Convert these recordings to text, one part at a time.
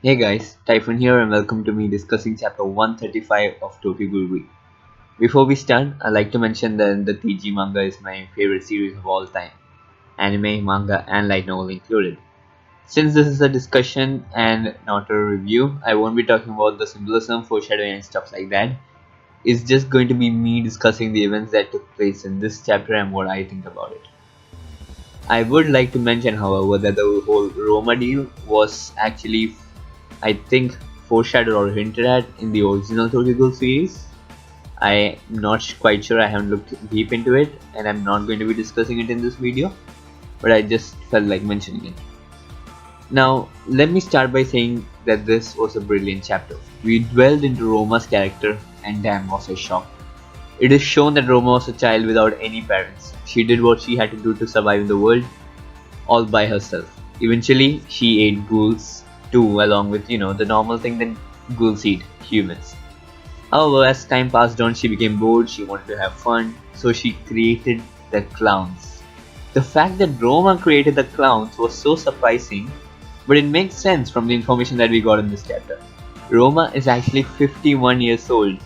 Hey guys, Typhoon here and welcome to me discussing chapter 135 of Ghoul. Before we start, I'd like to mention that the TG manga is my favorite series of all time, anime, manga and light novel included. Since this is a discussion and not a review, I won't be talking about the symbolism, foreshadowing and stuff like that. It's just going to be me discussing the events that took place in this chapter and what I think about it. I would like to mention, however, that the whole Roma deal was actually, I think, foreshadowed or hinted at in the original Ghoul series. I'm not quite sure, I haven't looked deep into it, and I'm not going to be discussing it in this video, but I just felt like mentioning it. Now, let me start by saying that this was a brilliant chapter. We dwelled into Roma's character, and damn was I shocked. It is shown that Roma was a child without any parents. She did what she had to do to survive in the world, all by herself. Eventually, she ate ghouls too, along with, the normal thing that ghouls eat, humans. However, as time passed on, she became bored, she wanted to have fun, so she created the clowns. The fact that Roma created the clowns was so surprising, but it makes sense from the information that we got in this chapter. Roma is actually 51 years old.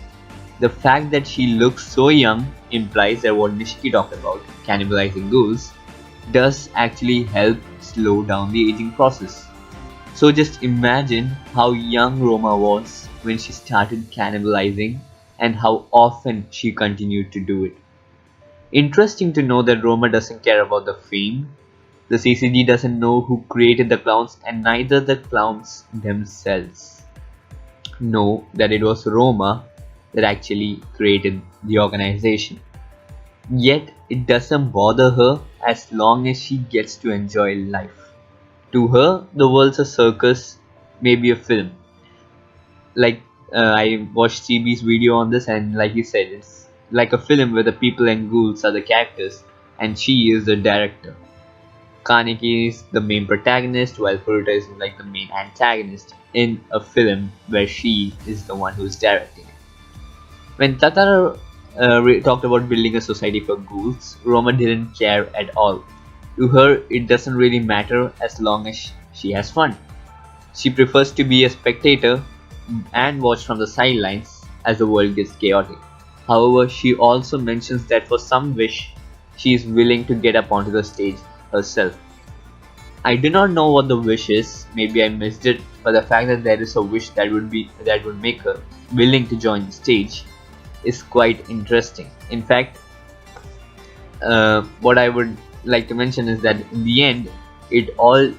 The fact that she looks so young implies that what Nishiki talked about, cannibalizing ghouls, does actually help slow down the aging process. So just imagine how young Roma was when she started cannibalizing and how often she continued to do it. Interesting to know that Roma doesn't care about the fame. The CCG doesn't know who created the clowns and neither the clowns themselves know that it was Roma that actually created the organization. Yet it doesn't bother her as long as she gets to enjoy life. To her, the world's a circus, maybe a film. I watched CB's video on this, and like he said, it's like a film where the people and ghouls are the characters, and she is the director. Kaneki is the main protagonist, while Furuta is like the main antagonist in a film where she is the one who's directing. When Tatara talked about building a society for ghouls, Roma didn't care at all. To her, it doesn't really matter as long as she has fun. She prefers to be a spectator and watch from the sidelines as the world gets chaotic. However, she also mentions that for some wish, she is willing to get up onto the stage herself. I do not know what the wish is, maybe I missed it, but the fact that there is a wish that would make her willing to join the stage is quite interesting. In fact, what I would like to mention is that in the end, it all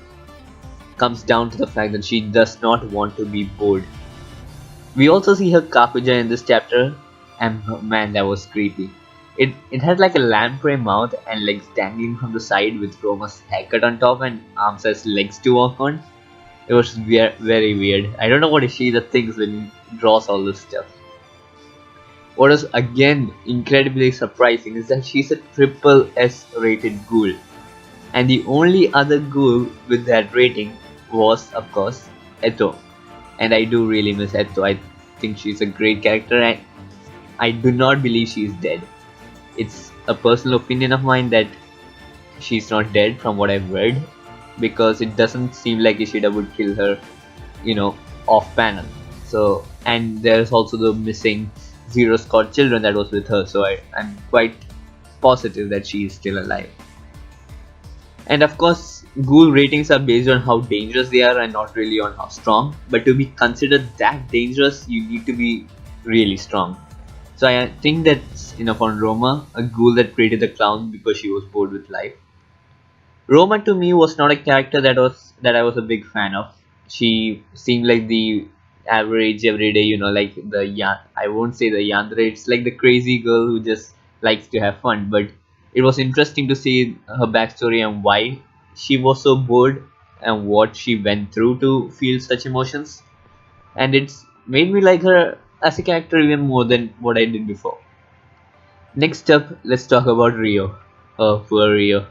comes down to the fact that she does not want to be bored. We also see her Kakuja in this chapter, and man, that was creepy. It had like a lamprey mouth and legs dangling from the side with Roma's haircut on top and arms as legs to walk on. It was very weird. I don't know what she thinks when he draws all this stuff. What is again incredibly surprising is that she's a triple S rated ghoul, and the only other ghoul with that rating was, of course, Eto. And I do really miss Eto. I think she's a great character, and I do not believe she is dead. It's a personal opinion of mine that she's not dead from what I've read, because it doesn't seem like Ishida would kill her, off panel. So, and there's also the missing Zero Squad children that was with her, so I'm quite positive that she is still alive. And of course, ghoul ratings are based on how dangerous they are and not really on how strong, but to be considered that dangerous, you need to be really strong. So I think that's enough on Roma, a ghoul that created the clown because she was bored with life. Roma to me was not a character that I was a big fan of. She seemed like the average everyday, like I won't say the yandere, it's like the crazy girl who just likes to have fun, but it was interesting to see her backstory and why she was so bored and what she went through to feel such emotions, and it's made me like her as a character even more than what I did before. Next up, let's talk about Rio. Oh, poor Rio.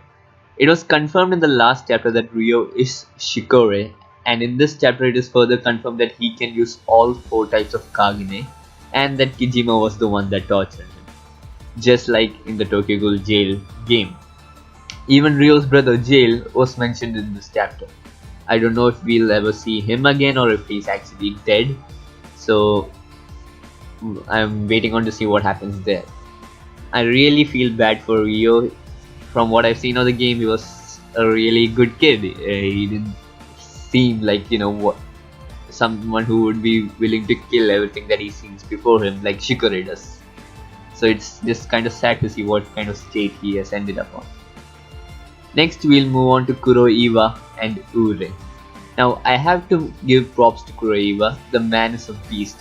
It was confirmed in the last chapter that Rio is Shikore, and in this chapter it is further confirmed that he can use all 4 types of Kagine, and that Kijima was the one that tortured him, just like in the Ghoul jail game. Even Ryo's brother Jail was mentioned in this chapter. I don't know if we'll ever see him again or if he's actually dead. So I'm waiting on to see what happens there. I really feel bad for Rio. From what I've seen of the game, he was a really good kid. He didn't seem like, you know, what someone who would be willing to kill everything that he sees before him, like Shikore does. So it's just kind of sad to see what kind of state he has ended up on. Next, we'll move on to Kuroiwa and Ure. Now, I have to give props to Kuroiwa. The man is a beast.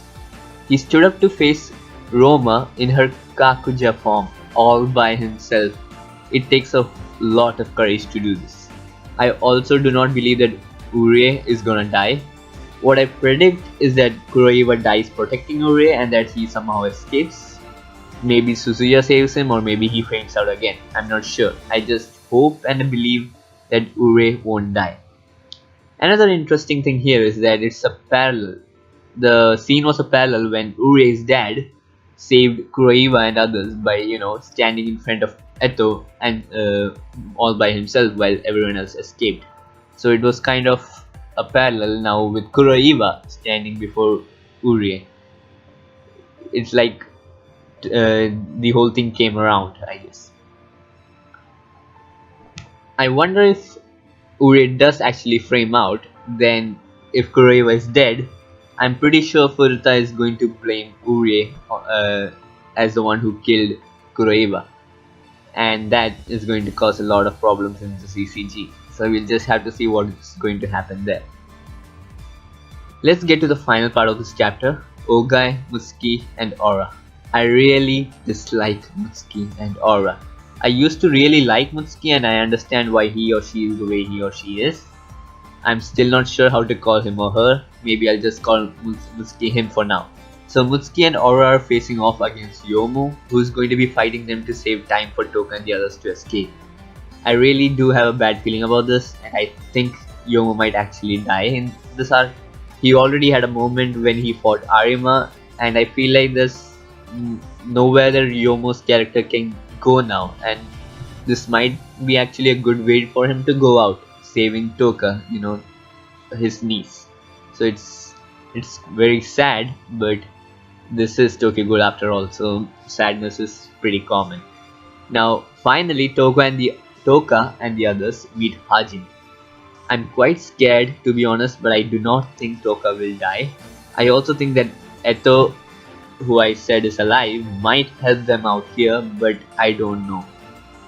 He stood up to face Roma in her Kakuja form, all by himself. It takes a lot of courage to do this. I also do not believe that Ure is gonna die. What I predict is that Kuroiwa dies protecting Ure and that he somehow escapes. Maybe Suzuya saves him, or maybe he faints out again. I'm not sure. I just hope and believe that Ure won't die. Another interesting thing here is that it's a parallel. The scene was a parallel when Ure's dad saved Kuroiwa and others by, you know, standing in front of Eto and all by himself while everyone else escaped. So it was kind of a parallel now with Kuroiwa standing before Ure. It's like the whole thing came around, I guess. I wonder if Ure does actually frame out, then if Kuroiwa is dead, I'm pretty sure Furuta is going to blame Ure as the one who killed Kuroiwa, and that is going to cause a lot of problems in the CCG. So we'll just have to see what's going to happen there. Let's get to the final part of this chapter, Ogai, Mutsuki and Aura. I really dislike Mutsuki and Aura. I used to really like Mutsuki and I understand why he or she is the way he or she is. I'm still not sure how to call him or her. Maybe I'll just call Mutsuki him for now. So Mutsuki and Aura are facing off against Yomu, who's going to be fighting them to save time for Toka and the others to escape. I really do have a bad feeling about this, and I think Yomu might actually die in this arc. He already had a moment when he fought Arima, and I feel like there's nowhere that Yomu's character can go now, and this might be actually a good way for him to go out, saving Toka, you know, his niece. So it's very sad, but this is Tokyo Ghoul after all, so sadness is pretty common. Now finally Toka and the others meet Hajin. I'm quite scared, to be honest, but I do not think Toka will die. I also think that Eto, who I said is alive, might help them out here, but I don't know.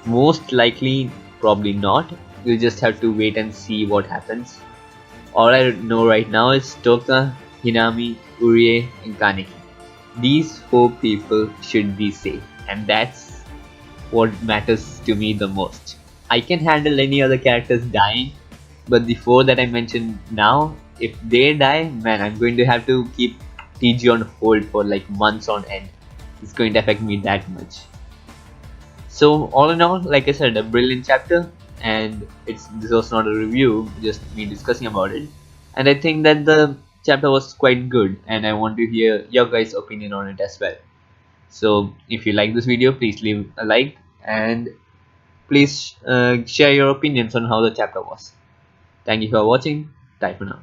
Most likely, probably not. We'll just have to wait and see what happens. All I know right now is Toka, Hinami, Urie and Kaneki. These 4 people should be safe, and that's what matters to me the most. I can handle any other characters dying, but the 4 that I mentioned now, if they die, man, I'm going to have to keep TG on hold for like months on end. It's going to affect me that much. So all in all, like I said, a brilliant chapter, and this was not a review, just me discussing about it. And I think that the chapter was quite good, and I want to hear your guys' opinion on it as well. So if you like this video, please leave a like and please share your opinions on how the chapter was. Thank you for watching. Typhoon out.